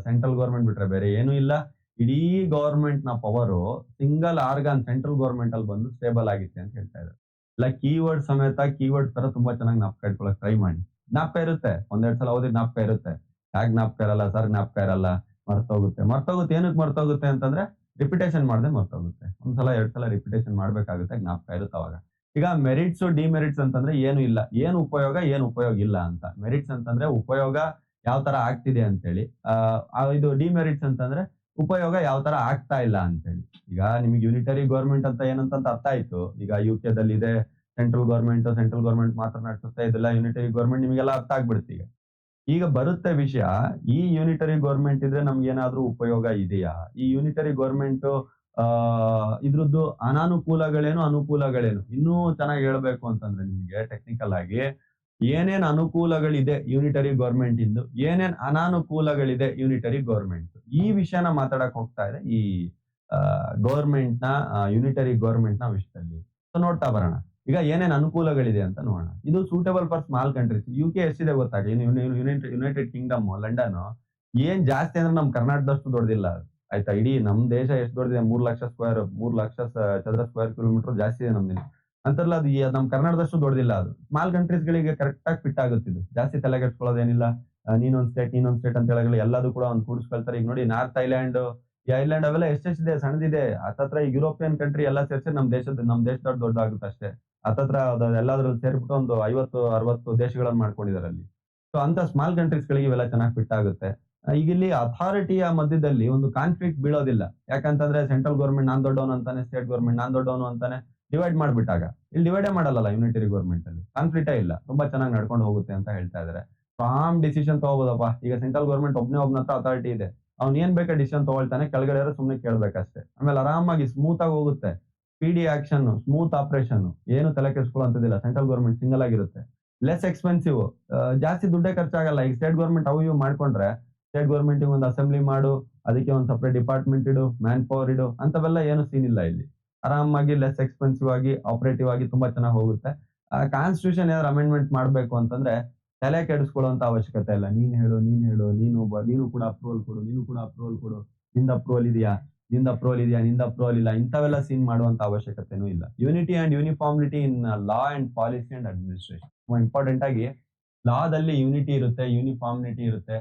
ಸೆಂಟ್ರಲ್ ಗವರ್ಮೆಂಟ್ ಬಿಟ್ರೆ ಬೇರೆ ಏನು ಇಲ್ಲ. ಇಡೀ ಗವರ್ಮೆಂಟ್ ನ power single argon central government ಅಲ್ಲಿ ಬಂದು ಸ್ಟೇಬಲ್ ಆಗಿತ್ತೆ ಅಂತ ಹೇಳ್ತಾ ಇದ್ದಾರೆ. ಇಲ್ಲ ಕೀವರ್ಡ್ ಸಮೇತ ಕೀವರ್ಡ್ ತರ ತುಂಬಾ ಚೆನ್ನಾಗಿ ಜ್ಞಾಪಕ ಇಟ್ಕೊಳಕ್ ಟ್ರೈ ಮಾಡಿ. ಜ್ಞಾಪಕ ಇರುತ್ತೆ, ಒಂದೆರಡು ಸಲ ಓದಿ ಜ್ಞಾಪಕ ಇರುತ್ತೆ. ಯಾಕೆ ಜ್ಞಾಪಕ ಇರಲ್ಲ ಸರ್? ಜ್ಞಾಪಕ ಇರಲ್ಲ, ಮರ್ತೋಗುತ್ತೆ. ಏನಕ್ಕೆ ಮರ್ತೋಗುತ್ತೆ ಅಂತಂದ್ರೆ ರಿಪಿಟೇಷನ್ ಮಾಡದೆ ಮರ್ತೋಗುತ್ತೆ. ಒಂದ್ಸಲ ಎರಡ್ ಸಲ ರಿಪಿಟೇಷನ್ ಮಾಡ್ಬೇಕಾಗುತ್ತೆ, ಜ್ಞಾಪಕ ಇರುತ್ತೆ ಅವಾಗ. ಈಗ ಮೆರಿಟ್ಸ್ ಡಿಮೆರಿಟ್ಸ್ ಅಂತಂದ್ರೆ ಏನು ಇಲ್ಲ, ಏನು ಉಪಯೋಗ ಇಲ್ಲ ಅಂತ. ಮೆರಿಟ್ಸ್ ಅಂತಂದ್ರೆ ಉಪಯೋಗ ಯಾವ ತರ ಆಗ್ತಿದೆ ಅಂತೇಳಿ, ಇದು ಡಿಮೆರಿಟ್ಸ್ ಅಂತಂದ್ರೆ ಉಪಯೋಗ ಯಾವ ತರ ಆಗ್ತಾ ಇಲ್ಲ ಅಂತೇಳಿ. ಈಗ ನಿಮಗೆ ಯೂನಿಟರಿ ಗವರ್ಮೆಂಟ್ ಅಂತ ಏನಂತ ಅರ್ಥ ಆಯ್ತು. ಈಗ UK ದಲ್ಲಿ ಇದೆ ಸೆಂಟ್ರಲ್ ಗವರ್ಮೆಂಟ್ ಮಾತ್ರ ನಡೆಸುತ್ತೆ, ಇದೆಲ್ಲ ಯೂನಿಟರಿ ಗವರ್ಮೆಂಟ್, ನಿಮಗೆಲ್ಲ ಅರ್ಥ ಆಗ್ಬಿಡುತ್ತೆ ಈಗ. ಈಗ ಬರುತ್ತೆ ವಿಷಯ, ಈ ಯೂನಿಟರಿ ಗವರ್ಮೆಂಟ್ ಇದ್ರೆ ನಮ್ಗೆ ಏನಾದ್ರೂ ಉಪಯೋಗ ಇದೆಯಾ? ಈ ಯೂನಿಟರಿ ಗವರ್ಮೆಂಟ್ ಇದ್ರದ್ದು ಅನಾನುಕೂಲಗಳೇನು, ಅನುಕೂಲಗಳೇನು? ಇನ್ನೂ ಚೆನ್ನಾಗಿ ಹೇಳ್ಬೇಕು ಅಂತಂದ್ರೆ ನಿಮಗೆ ಟೆಕ್ನಿಕಲ್ ಆಗಿ ಏನೇನ್ ಅನುಕೂಲಗಳಿದೆ ಯೂನಿಟರಿ ಗವರ್ಮೆಂಟ್ ಇಂದು, ಏನೇನ್ ಅನಾನುಕೂಲಗಳಿದೆ ಯೂನಿಟರಿ ಗವರ್ಮೆಂಟ್, ಈ ವಿಷಯನ ಮಾತಾಡಕ್ ಹೋಗ್ತಾ ಇದೆ ಈ ಗವರ್ಮೆಂಟ್ ನ ಯೂನಿಟರಿ ಗವರ್ಮೆಂಟ್ ನ ವಿಷಯದಲ್ಲಿ. ಸೊ ನೋಡ್ತಾ ಬರೋಣ. ಈಗ ಏನೇನ್ ಅನುಕೂಲಗಳಿದೆ ಅಂತ ನೋಡೋಣ. ಇದು suitable for small countries. UK ಎಷ್ಟಿದೆ ಗೊತ್ತಾಗ, ಯುನೈಟೆಡ್ ಕಿಂಗ್ಡಮ್, ಲಂಡನ್ ಏನ್ ಜಾಸ್ತಿ ಅಂದ್ರೆ ನಮ್ ಕರ್ನಾಟಕದಷ್ಟು ದೊಡ್ಡದಿಲ್ಲ ಅದು. ಆಯ್ತಾ? ಇಡೀ ನಮ್ ದೇಶ ಎಷ್ಟು ದೊಡ್ಡದಿದೆ, 3 ಲಕ್ಷ ಚದರ ಸ್ಕ್ವೇರ್ ಕಿಲೋಮೀಟರ್ ಜಾಸ್ತಿ ಇದೆ ನಮ್ದು. ಅಂತಲ್ಲ ಅದು ನಮ್ ಕರ್ನಾಟಕದಷ್ಟು ದೊಡ್ಡದಿಲ್ಲ ಅದು. ಸ್ಮಾಲ್ ಕಂಟ್ರೀಸ್ ಗಳಿಗೆ ಕರೆಕ್ಟ್ ಆಗಿ ಫಿಟ್ ಆಗುತ್ತೆ ಇದು. ಜಾಸ್ತಿ ತಲೆಗೆಡ್ಸ್ಕೊಳ್ಳೋದೇನಿಲ್ಲ. ನೀನೊಂದ್ ಸ್ಟೇಟ್ ಅಂತ ಹೇಳಲ್ಲ, ಎಲ್ಲದೂ ಕೂಡ ಒಂದು ಕೂಡಿಸ್ಕೊಳ್ತಾರೆ. ಈಗ ನೋಡಿ, ನಾರ್ತ್ ಐಲ್ಯಾಂಡ್, ಈ ಐಲ್ಯಾಂಡ್ ಅವೆಲ್ಲ ಎಷ್ಟೆಷ್ಟಿದೆ, ಸಣ್ಣದಿದೆ. ಹತ್ತತ್ರ ಯುರೋಪಿಯನ್ ಕಂಟ್ರಿ ಎಲ್ಲ ಸೇರ್ಸಿ ನಮ್ ದೇಶದಷ್ಟು ದೊಡ್ಡದಾಗುತ್ತೆ ಅಷ್ಟೇ. ಹತ್ತತ್ರ ಎಲ್ಲಾದ್ರಲ್ಲಿ ಸೇರ್ಬಿಟ್ಟು ಒಂದು 50-60 ದೇಶಗಳನ್ನ ಮಾಡ್ಕೊಂಡಿದ್ದಾರೆ ಅಲ್ಲಿ. ಸೊ ಅಂತ ಸ್ಮಾಲ್ ಕಂಟ್ರೀಸ್ ಗಳಿಗೆ ಇವೆಲ್ಲ ಚೆನ್ನಾಗಿ ಫಿಟ್ ಆಗುತ್ತೆ. ಈಗ ಇಲ್ಲಿ ಅಥಾರಿಟಿಯ ಮಧ್ಯದಲ್ಲಿ ಒಂದು ಕಾನ್ಫ್ಲಿಕ್ಟ್ ಬೀಳೋದಿಲ್ಲ. ಯಾಕಂತಂದ್ರೆ ಸೆಂಟ್ರಲ್ ಗವರ್ಮೆಂಟ್ ನಾನ್ ದೊಡ್ಡವನು ಅಂತಾನೆ, ಸ್ಟೇಟ್ ಗವರ್ಮೆಂಟ್ ನಾನ್ ದೊಡ್ಡವನು ಅಂತಾನೆ ಡಿವೈಡ್ ಮಾಡ್ಬಿಟ್ಟಾಗ, ಇಲ್ಲಿ ಡಿವೈಡೇ ಮಾಡಲ್ಲ ಯೂನಿಟರಿ ಗವರ್ಮೆಂಟ್ ಅಲ್ಲಿ. ಕಾನ್ಫ್ಲಿಕ್ಟೇ ಇಲ್ಲ, ತುಂಬಾ ಚೆನ್ನಾಗಿ ನಡ್ಕೊಂಡು ಹೋಗುತ್ತೆ ಅಂತ ಹೇಳ್ತಾ ಇದ್ದಾರೆ. ಫಾರ್ಮ್ ಡಿಸಿಷನ್ ತಗೋಬೋದಪ್ಪ. ಈಗ ಸೆಂಟ್ರಲ್ ಗವರ್ಮೆಂಟ್ ಒಬ್ನ ಹತ್ರ ಅಥಾರಿಟಿ ಇದೆ, ಅವ್ನು ಏನ್ ಬೇಕಾ ಡಿಸಿಷನ್ ತಗೊಳ್ತಾನೆ, ಕೆಳಗಡೆ ಸುಮ್ನೆ ಕೇಳ್ಬೇಕಷ್ಟೇ. ಆಮೇಲೆ ಆರಾಮಾಗಿ ಸ್ಮೂತ್ ಆಗಿ ಹೋಗುತ್ತೆ. PD ಆಕ್ಷನ್, ಸ್ಮೂತ್ ಆಪರೇಷನ್, ಏನು ತಲೆ ಕೆಡಿಸ್ಕೊಳ್ಳೋಂಥದ್ದಿಲ್ಲ. ಸೆಂಟ್ರಲ್ ಗವರ್ಮೆಂಟ್ ಸಿಂಗಲ್ ಆಗಿರುತ್ತೆ. ಲೆಸ್ ಎಕ್ಸ್ಪೆನ್ಸಿವ್, ಜಾಸ್ತಿ ದುಡ್ಡೇ ಖರ್ಚಾಗಲ್ಲ. ಈಗ ಸ್ಟೇಟ್ ಗವರ್ಮೆಂಟ್ ಅವು ಇವು ಮಾಡ್ಕೊಂಡ್ರೆ, ಸ್ಟೇಟ್ ಗವರ್ಮೆಂಟ್ ಒಂದು ಅಸೆಂಬ್ಲಿ ಮಾಡು, ಅದಕ್ಕೆ ಒಂದು ಸಪರೇಟ್ ಡಿಪಾರ್ಟ್ಮೆಂಟ್ ಇಡು, ಮ್ಯಾನ್ ಪವರ್ ಇಡು, ಅಂತವೆಲ್ಲ ಏನು ಸೀನ್ ಇಲ್ಲ ಇಲ್ಲಿ. ಆರಾಮಾಗಿ ಲೆಸ್ ಎಕ್ಸ್ಪೆನ್ಸಿವ್ ಆಗಿ, ಆಪರೇಟಿವ್ ಆಗಿ ತುಂಬಾ ಚೆನ್ನಾಗಿ ಹೋಗುತ್ತೆ. ಕಾನ್ಸ್ಟಿಟ್ಯೂಷನ್ ಏನಾದ್ರು ಅಮೆಂಡ್ಮೆಂಟ್ ಮಾಡ್ಬೇಕು ಅಂತಂದ್ರೆ ತಲೆ ಕೆಡಿಸ್ಕೊಳ್ಳುವಂತ ಅವಶ್ಯಕತೆ ಇಲ್ಲ. ನೀನು ಕೂಡ ಅಪ್ರೂವಲ್ ಕೊಡು, ನಿಂದ ಅಪ್ರೂವಲ್ ಇದೆಯಾ, ನಿಂದ ಅಪ್ರೂವಲ್ ಇಲ್ಲ, ಇಂಥವೆಲ್ಲ ಸೀನ್ ಮಾಡುವಂತ ಅವಶ್ಯಕತೆನೂ ಇಲ್ಲ. Unity and uniformity in law and policy and administration. Important ಆಗಿ ಲಾದಲ್ಲಿ ಯೂನಿಟಿ ಇರುತ್ತೆ, ಯೂನಿಫಾರ್ಮಿಟಿ ಇರುತ್ತೆ.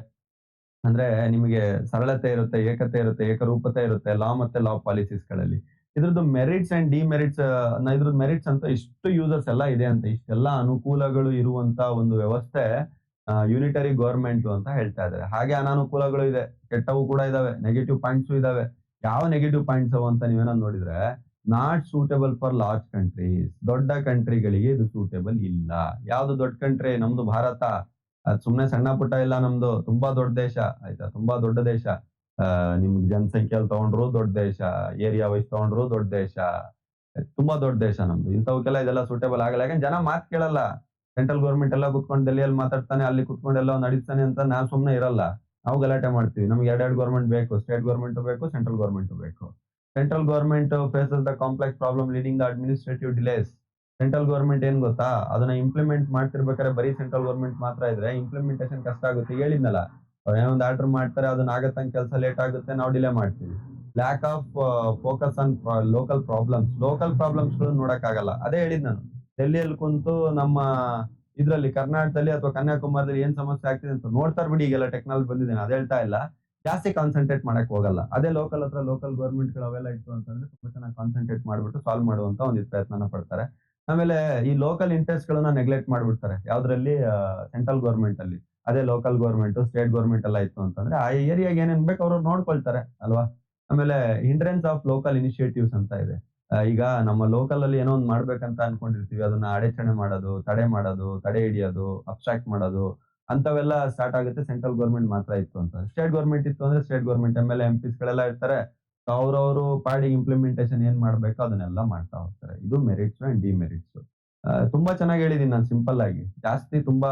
ಅಂದ್ರೆ ನಿಮಗೆ ಸರಳತೆ ಇರುತ್ತೆ, ಏಕತೆ ಇರುತ್ತೆ, ಏಕರೂಪತೆ ಇರುತ್ತೆ ಲಾ ಮತ್ತೆ ಲಾ ಪಾಲಿಸೀಸ್ ಗಳಲ್ಲಿ. ಇದ್ರದ್ದು ಮೆರಿಟ್ಸ್ ಅಂಡ್ ಡಿಮೆರಿಟ್ಸ್, ಇದ್ರದ್ದು ಮೆರಿಟ್ಸ್ ಅಂತ ಇಷ್ಟು ಯೂಸರ್ಸ್ ಎಲ್ಲ ಇದೆ ಅಂತ, ಇಷ್ಟೆಲ್ಲ ಅನುಕೂಲಗಳು ಇರುವಂತ ಒಂದು ವ್ಯವಸ್ಥೆ ಯೂನಿಟರಿ ಗವರ್ಮೆಂಟ್ ಅಂತ ಹೇಳ್ತಾ ಇದ್ದಾರೆ. ಹಾಗೆ ಅನಾನುಕೂಲಗಳು ಇದೆ, ಕೆಟ್ಟವು ಕೂಡ ಇದಾವೆ, ನೆಗೆಟಿವ್ ಪಾಯಿಂಟ್ಸ್ ಇದಾವೆ. ಯಾವ ನೆಗೆಟಿವ್ ಪಾಯಿಂಟ್ಸ್ ಅವು ಅಂತ ನೀವೇನ ನೋಡಿದ್ರೆ, not suitable for large countries. ದೊಡ್ಡ ಕಂಟ್ರಿಗಳಿಗೆ ಇದು ಸೂಟೇಬಲ್ ಇಲ್ಲ. ಯಾವ್ದು ದೊಡ್ಡ ಕಂಟ್ರಿ? ನಮ್ದು ಭಾರತ. ಅದ್ ಸುಮ್ನೆ ಸಣ್ಣ ಪುಟ್ಟ ಇಲ್ಲ ನಮ್ದು, ತುಂಬಾ ದೊಡ್ಡ ದೇಶ. ಆಯ್ತಾ? ತುಂಬಾ ದೊಡ್ಡ ದೇಶ. ನಿಮ್ಗೆ ಜನಸಂಖ್ಯೆಯಲ್ಲಿ ತಗೊಂಡ್ರು ದೊಡ್ಡ ದೇಶ, ಏರಿಯಾ ವೈಸ್ ತಗೊಂಡ್ರು ದೊಡ್ಡ ದೇಶ, ತುಂಬಾ ದೊಡ್ಡ ದೇಶ ನಮ್ದು. ಇಂಥವಕ್ಕೆಲ್ಲ ಇದೆಲ್ಲ ಸೂಟೇಬಲ್ ಆಗಲ್ಲ. ಯಾಕಂದ್ರೆ ಜನ ಮಾತ್ ಕೇಳಲ್ಲ. ಸೆಂಟ್ರಲ್ ಗವರ್ಮೆಂಟ್ ಎಲ್ಲ ಕುತ್ಕೊಂಡು ಡೆಲ್ಲಿಯಲ್ಲಿ ಮಾತಾಡ್ತಾನೆ, ಅಲ್ಲಿ ಕುತ್ಕೊಂಡು ಎಲ್ಲ ನಡೀತಾನೆ ಅಂತ ನಾವ್ ಸುಮ್ನೆ ಇರಲ್ಲ. ನಾವು ಗಲಾಟೆ ಮಾಡ್ತೀವಿ. ನಮ್ಗೆ ಎರಡೆರಡು ಗವರ್ಮೆಂಟ್ ಬೇಕು, ಸ್ಟೇಟ್ ಗವರ್ಮೆಂಟ್ ಬೇಕು, ಸೆಂಟ್ರಲ್ ಗವರ್ಮೆಂಟ್ ಬೇಕು. Central government faces the complex problem leading the administrative delays. Central government ಏನ್ ಗೊತ್ತಾ, ಅದನ್ನ ಇಂಪ್ಲಿಮೆಂಟ್ ಮಾಡ್ತಿರ್ಬೇಕಾದ್ರೆ ಬರೀ ಸೆಂಟ್ರಲ್ ಗವರ್ಮೆಂಟ್ ಮಾತ್ರ ಇದ್ರೆ ಇಂಪ್ಲಿಮೆಂಟೇಷನ್ ಕಷ್ಟ ಆಗುತ್ತೆ. ಹೇಳಿದ್ನಲ್ಲ, ಅವ್ರು ಏನೋ ಒಂದು ಆರ್ಡರ್ ಮಾಡ್ತಾರೆ, ಅದನ್ನ ಆಗತ್ತಂಗ್ ಕೆಲಸ ಲೇಟ್ ಆಗುತ್ತೆ, ನಾವು ಡಿಲೇ ಮಾಡ್ತೀವಿ. Lack of focus on local problems ಗಳನ್ನ ನೋಡಕ್ ಆಗಲ್ಲ. ಅದೇ ಹೇಳಿದ್ ನಾನು, ಡೆಲ್ಲಿಯಲ್ಲಿ ಕುಂತು ನಮ್ಮ ಇದ್ರಲ್ಲಿ ಕರ್ನಾಟಕದಲ್ಲಿ ಅಥವಾ ಕನ್ಯಾಕುಮಾರದಲ್ಲಿ ಏನ್ ಸಮಸ್ಯೆ ಆಗ್ತಿದೆ ಅಂತ ನೋಡ್ತಾರ ಬಿಡಿ, ಈಗೆಲ್ಲ ಟೆಕ್ನಾಲಜಿ ಬಂದಿದೆ, ಅದ್ ಹೇಳ್ತಾ ಇಲ್ಲ. ಜಾಸ್ತಿ ಕಾನ್ಸಂಟ್ರೇಟ್ ಮಾಡಕ್ ಹೋಗಲ್ಲ. ಅದೇ ಲೋಕಲ್ ಗವರ್ಮೆಂಟ್ ಗಳು ಅವೆಲ್ಲ ಇತ್ತು ಅಂತಂದ್ರೆ ತುಂಬಾ ಚೆನ್ನಾಗಿ ಕಾನ್ಸಂಟ್ರೇಟ್ ಮಾಡ್ಬಿಟ್ಟು ಸಾಲ್ವ್ ಮಾಡುವಂತ ಒಂದು ಪ್ರಯತ್ನನ ಪಡ್ತಾರೆ. ಆಮೇಲೆ ಈ ಲೋಕಲ್ ಇಂಟ್ರೆಸ್ಟ್ ಗಳನ್ನ ನೆಗ್ಲೆಕ್ಟ್ ಮಾಡ್ಬಿಡ್ತಾರೆ. ಯಾವ್ದ್ರಲ್ಲಿ? ಸೆಂಟ್ರಲ್ ಗವರ್ಮೆಂಟ್ ಅಲ್ಲಿ. ಅದೇ ಲೋಕಲ್ ಗವರ್ಮೆಂಟ್, ಸ್ಟೇಟ್ ಗವರ್ಮೆಂಟ್ ಎಲ್ಲ ಇತ್ತು ಅಂತಂದ್ರೆ ಆ ಏರಿಯಾಗೆ ಏನೇನ್ ಬೇಕು ಅವ್ರು ನೋಡ್ಕೊಳ್ತಾರೆ ಅಲ್ವಾ. ಆಮೇಲೆ ಹಿಂಡ್ರೆನ್ಸ್ ಆಫ್ ಲೋಕಲ್ ಇನಿಷಿಯೇಟಿವ್ಸ್ ಅಂತ ಇದೆ. ಈಗ ನಮ್ಮ ಲೋಕಲ್ ಅಲ್ಲಿ ಏನೋ ಒಂದು ಮಾಡ್ಬೇಕಂತ ಅನ್ಕೊಂಡಿರ್ತೀವಿ, ಅದನ್ನ ಅಡಚಣೆ ಮಾಡೋದು, ತಡೆ ಹಿಡಿಯೋದು, ಅಬ್ಸ್ಟ್ರಾಕ್ಟ್ ಮಾಡೋದು, ಅಂತವೆಲ್ಲ ಸ್ಟಾರ್ಟ್ ಆಗುತ್ತೆ ಸೆಂಟ್ರಲ್ ಗವರ್ಮೆಂಟ್ ಮಾತ್ರ ಇತ್ತು ಅಂತ. ಸ್ಟೇಟ್ ಗವರ್ಮೆಂಟ್ ಇತ್ತು ಅಂದ್ರೆ ಸ್ಟೇಟ್ ಗವರ್ಮೆಂಟ್ MLA MPs ಗಳೆಲ್ಲ ಇರ್ತಾರೆ. ಅವ್ರವ್ರು ಪಾಡಿಗೆ ಇಂಪ್ಲಿಮೆಂಟೇಷನ್ ಏನ್ ಮಾಡ್ಬೇಕೋ ಅದನ್ನೆಲ್ಲ ಮಾಡ್ತಾ ಹೋಗ್ತಾರೆ. ಇದು ಮೆರಿಟ್ಸ್ ಅಂಡ್ ಡಿಮೆರಿಟ್ಸ್. ತುಂಬಾ ಚೆನ್ನಾಗಿ ಹೇಳಿದೀನಿ ನಾನು ಸಿಂಪಲ್ ಆಗಿ. ಜಾಸ್ತಿ ತುಂಬಾ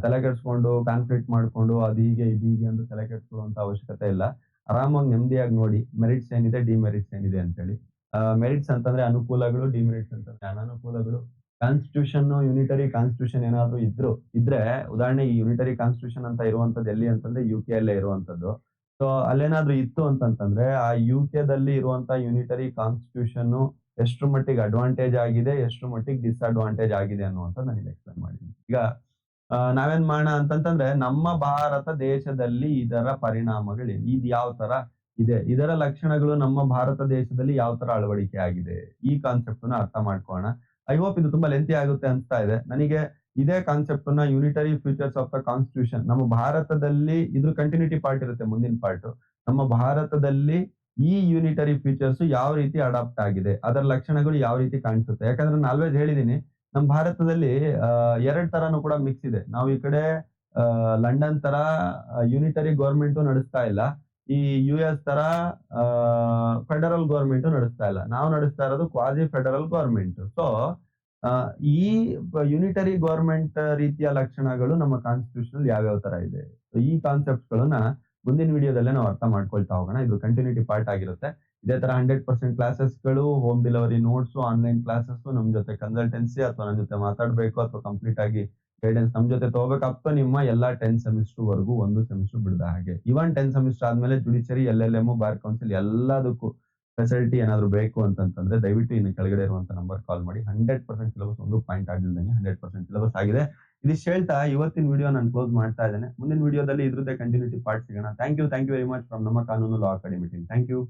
ತಲೆ ಕೆಡಿಸ್ಕೊಂಡು ಕಾನ್ಫ್ಲಿಕ್ಟ್ ಮಾಡ್ಕೊಂಡು ಅದು ಹೀಗೆ ಇದು ಹೀಗೆ ಅಂತ ತಲೆ ಕೆಡಿಸ್ಕೊಳ್ಳುವಂತ ಅವಶ್ಯಕತೆ ಇಲ್ಲ. ಆರಾಮಾಗಿ ನೆಮ್ಮದಿಯಾಗಿ ನೋಡಿ ಮೆರಿಟ್ಸ್ ಏನಿದೆ, ಡಿಮೆರಿಟ್ಸ್ ಏನಿದೆ ಅಂತೇಳಿ. ಮೆರಿಟ್ಸ್ ಅಂತಂದ್ರೆ ಅನುಕೂಲಗಳು, ಡಿಮೆರಿಟ್ಸ್ ಅಂತಂದ್ರೆ ಅನಾನುಕೂಲಗಳು. ಕಾನ್ಸ್ಟಿಟ್ಯೂಷನ್, ಯುನಿಟರಿ ಕಾನ್ಸ್ಟಿಟ್ಯೂಷನ್ ಏನಾದ್ರು ಇದ್ರೆ ಉದಾಹರಣೆಗೆ ಯುನಿಟರಿ ಕಾನ್ಸ್ಟಿಟ್ಯೂಷನ್ ಅಂತ ಇರುವಂತದ್ದು ಎಲ್ಲಿ ಅಂತಂದ್ರೆ UK ಅಲ್ಲೇ ಇರುವಂತದ್ದು. ಸೊ ಅಲ್ಲೇನಾದ್ರೂ ಇತ್ತು ಅಂತಂತಂದ್ರೆ ಆ UK ದಲ್ಲಿ ಇರುವಂತ ಯುನಿಟರಿ ಕಾನ್ಸ್ಟಿಟ್ಯೂಷನ್ ಎಷ್ಟ್ರ ಮಟ್ಟಿಗೆ ಅಡ್ವಾಂಟೇಜ್ ಆಗಿದೆ, ಎಷ್ಟ್ರ ಮಟ್ಟಿಗೆ ಡಿಸ್ಅಡ್ವಾಂಟೇಜ್ ಆಗಿದೆ ಅನ್ನುವಂಥದ್ದು ನಾನು ಇಲ್ಲಿ ಎಕ್ಸ್ಪ್ಲೇನ್ ಮಾಡಿದ್ದೀನಿ. ಈಗ ನಾವೇನ್ ಮಾಡೋಣ ಅಂತಂತಂದ್ರೆ ನಮ್ಮ ಭಾರತ ದೇಶದಲ್ಲಿ ಇದರ ಪರಿಣಾಮಗಳೇನು, ಇದು ಯಾವ ತರ ಇದೆ, ಇದರ ಲಕ್ಷಣಗಳು ನಮ್ಮ ಭಾರತ ದೇಶದಲ್ಲಿ ಯಾವ ತರ ಅಳವಡಿಕೆ ಆಗಿದೆ, ಈ ಕಾನ್ಸೆಪ್ಟ್ ನ ಅರ್ಥ ಮಾಡ್ಕೊಳ್ಳೋಣ. ಐ ಹೋಪ್ ಇದು ತುಂಬಾ ಲೆಂತಿ ಆಗುತ್ತೆ ಅನ್ಸ್ತಾ ಇದೆ ನನಗೆ. ಇದೇ ಕಾನ್ಸೆಪ್ಟ್ ನ unitary futures of the constitution ನಮ್ಮ ಭಾರತದಲ್ಲಿ ಇದ್ರ ಕಂಟಿನ್ಯೂಟಿ ಪಾರ್ಟ್ ಇರುತ್ತೆ, ಮುಂದಿನ ಪಾರ್ಟ್. ನಮ್ಮ ಭಾರತದಲ್ಲಿ ಈ ಯೂನಿಟರಿ ಫೀಚರ್ಸ್ ಯಾವ ರೀತಿ ಅಡಾಪ್ಟ್ ಆಗಿದೆ, ಅದರ ಲಕ್ಷಣಗಳು ಯಾವ ರೀತಿ ಕಾಣಿಸುತ್ತೆ. ಯಾಕಂದ್ರೆ ನಾನು ಆಲ್ವೇಸ್ ಹೇಳಿದೀನಿ, ನಮ್ಮ ಭಾರತದಲ್ಲಿ ಎರಡ್ ತರಾನು ಕೂಡ ಮಿಕ್ಸ್ ಇದೆ. ನಾವು ಈ ಕಡೆ ಲಂಡನ್ ತರ ಯೂನಿಟರಿ ಗವರ್ಮೆಂಟ್ ನಡೆಸ್ತಾ ಇಲ್ಲ, ಈ US ತರ ಫೆಡರಲ್ ಗವರ್ಮೆಂಟ್ ನಡೆಸ್ತಾ ಇಲ್ಲ. ನಾವು ನಡೆಸ್ತಾ ಇರೋದು ಕ್ವಾಸಿ ಫೆಡರಲ್ ಗವರ್ಮೆಂಟ್. ಸೊ ಈ ಯೂನಿಟರಿ ಗವರ್ಮೆಂಟ್ ರೀತಿಯ ಲಕ್ಷಣಗಳು ನಮ್ಮ ಕಾನ್ಸ್ಟಿಟ್ಯೂಷನ್ ಯಾವ್ಯಾವ ತರ ಇದೆ, ಈ ಕಾನ್ಸೆಪ್ಟ್ಸ್ ಗಳನ್ನ ಮುಂದಿನ ವಿಡಿಯೋದಲ್ಲೇ ನಾವು ಅರ್ಥ ಮಾಡ್ಕೊಳ್ತಾ ಹೋಗೋಣ. ಇದು ಕಂಟಿನ್ಯೂಟಿ ಪಾರ್ಟ್ ಆಗಿರುತ್ತೆ. ಇದೇ ತರ 100% ಕ್ಲಾಸಸ್ಗಳು, home delivery notes, online classes, ನಮ್ ಜೊತೆ ಕನ್ಸಲ್ಟೆನ್ಸಿ ಅಥವಾ ನನ್ನ ಜೊತೆ ಮಾತಾಡ್ಬೇಕು ಅಥವಾ ಕಂಪ್ಲೀಟ್ ಆಗಿ ಗೈಡೆನ್ಸ್ ನಮ್ ಜೊತೆ ತಗೋಬೇಕು. ನಿಮ್ಮ ಎಲ್ಲಾ 10 ಸೆಮಿಸ್ಟರ್ ವರೆಗೂ ಒಂದು ಸೆಮಿಸ್ಟರ್ ಬಿಡದ ಹಾಗೆ. ಇವನ್ 10 ಸೆಮಿಸ್ಟರ್ ಆದ್ಮೇಲೆ ಜುಡಿಷರಿ, LLM, ಬಾರ್ ಕೌನ್ಸಿಲ್ ಎಲ್ಲದಕ್ಕೂ ಫೆಸಿಲಿಟಿ ಏನಾದ್ರು ಬೇಕು ಅಂತಂತಂದ್ರೆ ದಯವಿಟ್ಟು ಇನ್ನು ಕೆಳಗಡೆ ಇರುವಂತ ನಂಬರ್ ಕಾಲ್ ಮಾಡಿ. 100% ಸಿಲೆಬಸ್ ಒಂದು ಪಾಯಿಂಟ್ ಆಗಿಲ್ದಂಗೆ 100% ಸಿಲೆಬಸ್ ಆಗಿದೆ. ಇದಿಷ್ಟು ಹೇಳ್ತಾ ಇವತ್ತಿನ ವಿಡಿಯೋ ನಾನು ಕ್ಲೋಸ್ ಮಾಡ್ತಾ ಇದ್ದೇನೆ. ಮುಂದಿನ ವಿಡಿಯೋದಲ್ಲಿ ಇದ್ರದ್ದೇ ಕಂಟಿನ್ಯೂಟಿ ಪಾರ್ಟ್ ಸಿಗೋಣ. Thank you very much from ನಮ್ಮ ಕಾನೂನು law academy team. Thank you.